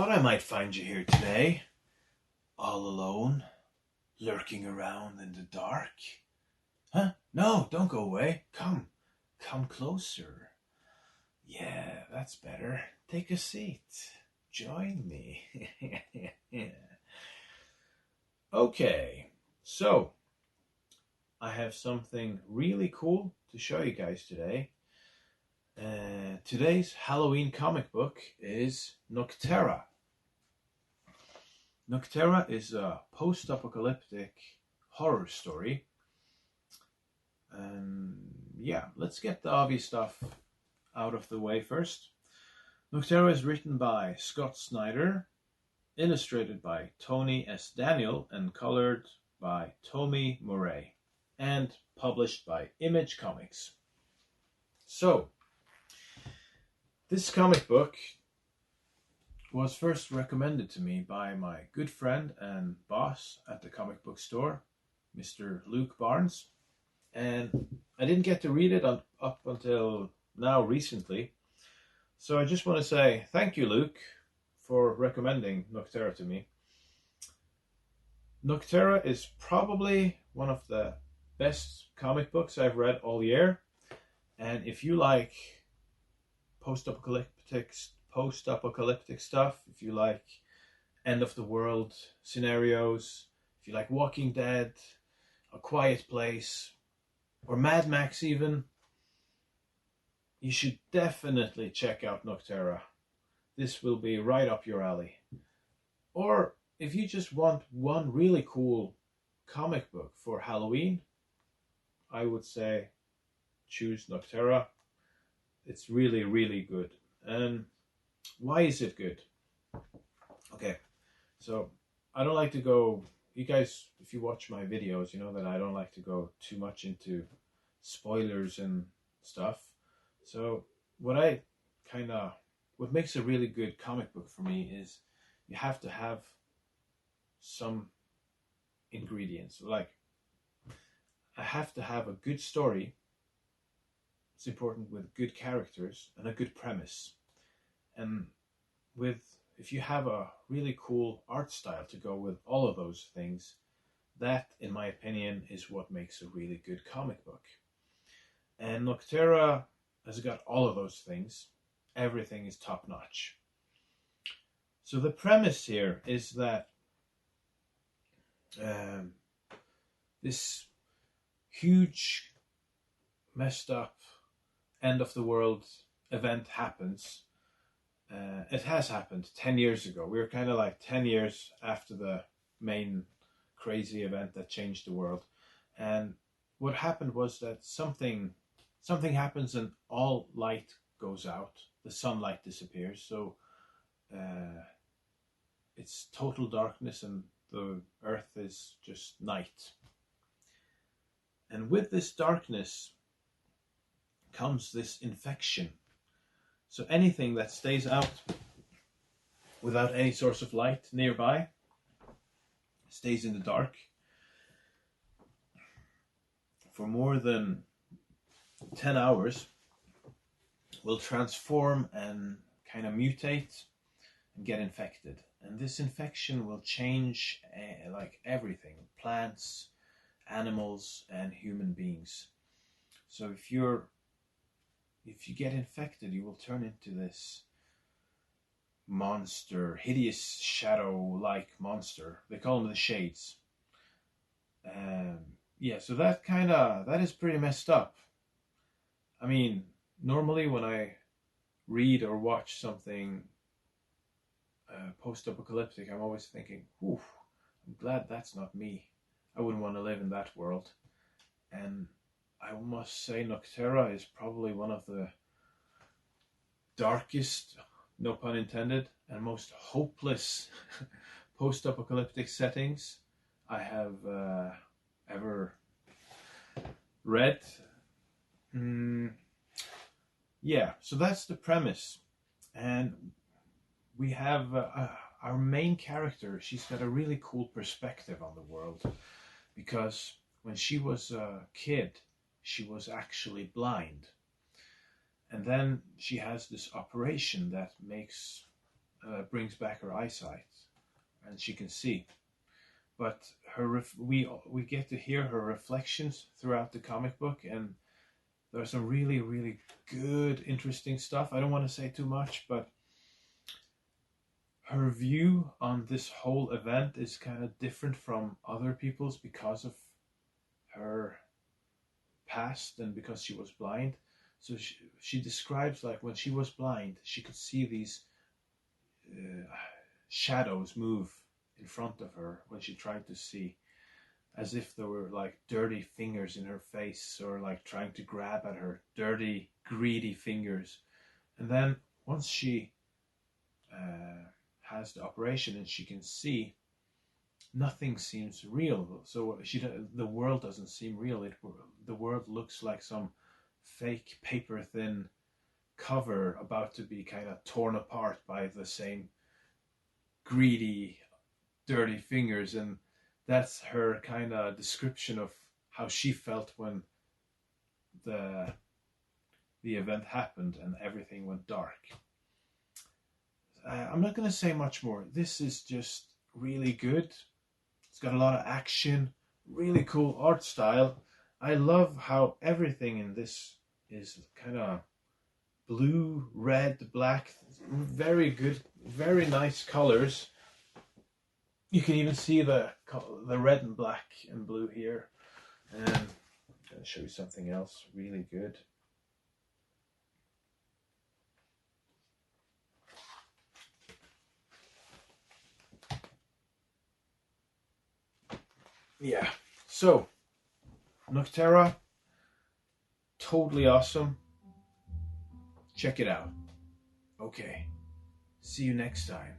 thought I might find you here today, all alone, lurking around in the dark. Huh? No, don't go away. Come closer. Yeah, that's better. Take a seat. Join me. Okay, so I have something really cool to show you guys today. Today's Halloween comic book is Nocterra. Nocterra is a post-apocalyptic horror story. Yeah, let's get the obvious stuff out of the way first. Nocterra is written by Scott Snyder, illustrated by Tony S. Daniel, and colored by Tomeu Morey, and published by Image Comics. So, this comic book was first recommended to me by my good friend and boss at the comic book store, Mr. Luke Barnes. And I didn't get to read it up until now recently. So I just want to say thank you, Luke, for recommending Nocterra to me. Nocterra is probably one of the best comic books I've read all year. And if you like post-apocalyptic stuff, if you like end of the world scenarios, if you like Walking Dead, A Quiet Place, or Mad Max even, you should definitely check out Nocterra. This will be right up your alley. Or if you just want one really cool comic book for Halloween, I would say choose Nocterra. It's really, really good. And why is it good? Okay, so I don't like to go, you guys, if you watch my videos, you know that I don't like to go too much into spoilers and stuff. So what makes a really good comic book for me is you have to have some ingredients. Like, I have to have a good story. It's important with good characters and a good premise. And if you have a really cool art style to go with all of those things, that, in my opinion, is what makes a really good comic book. And Nocterra has got all of those things. Everything is top notch. So the premise here is that this huge, messed up end of the world event happens. It has happened 10 years ago. We were kind of like 10 years after the main crazy event that changed the world. And what happened was that something happens and all light goes out. The sunlight disappears. So it's total darkness and the earth is just night. And with this darkness comes this infection. So anything that stays out without any source of light nearby stays in the dark for more than 10 hours, will transform and kind of mutate and get infected. And this infection will change like everything, plants, animals, and human beings. So if you get infected, you will turn into this monster, hideous shadow-like monster. They call them the Shades. Yeah, so that is pretty messed up. I mean, normally when I read or watch something post-apocalyptic, I'm always thinking, I'm glad that's not me. I wouldn't want to live in that world. And I must say Nocterra is probably one of the darkest, no pun intended, and most hopeless post-apocalyptic settings I have ever read. Yeah, so that's the premise. And we have our main character. She's got a really cool perspective on the world, because when she was a kid, she was actually blind. And then she has this operation that makes brings back her eyesight, and she can see. But we get to hear her reflections throughout the comic book, and there's some really, really good, interesting stuff. I don't want to say too much, but her view on this whole event is kind of different from other people's because of her past and because she was blind. So she describes, like, when she was blind, she could see these shadows move in front of her when she tried to see, as if there were like dirty fingers in her face, or like trying to grab at her, dirty, greedy fingers. And then once she has the operation and she can see, nothing seems real. So the world doesn't seem real. The world looks like some fake paper thin cover about to be kind of torn apart by the same greedy, dirty fingers. And that's her kind of description of how she felt when the event happened and everything went dark. I'm not going to say much more. This is just really good. It's got a lot of action, really cool art style. I love how everything in this is kind of blue, red, black. Very good, very nice colors. You can even see the red and black and blue here. And I'm going to show you something else really good. Yeah, so Nocterra, totally awesome. Check it out. Okay, see you next time.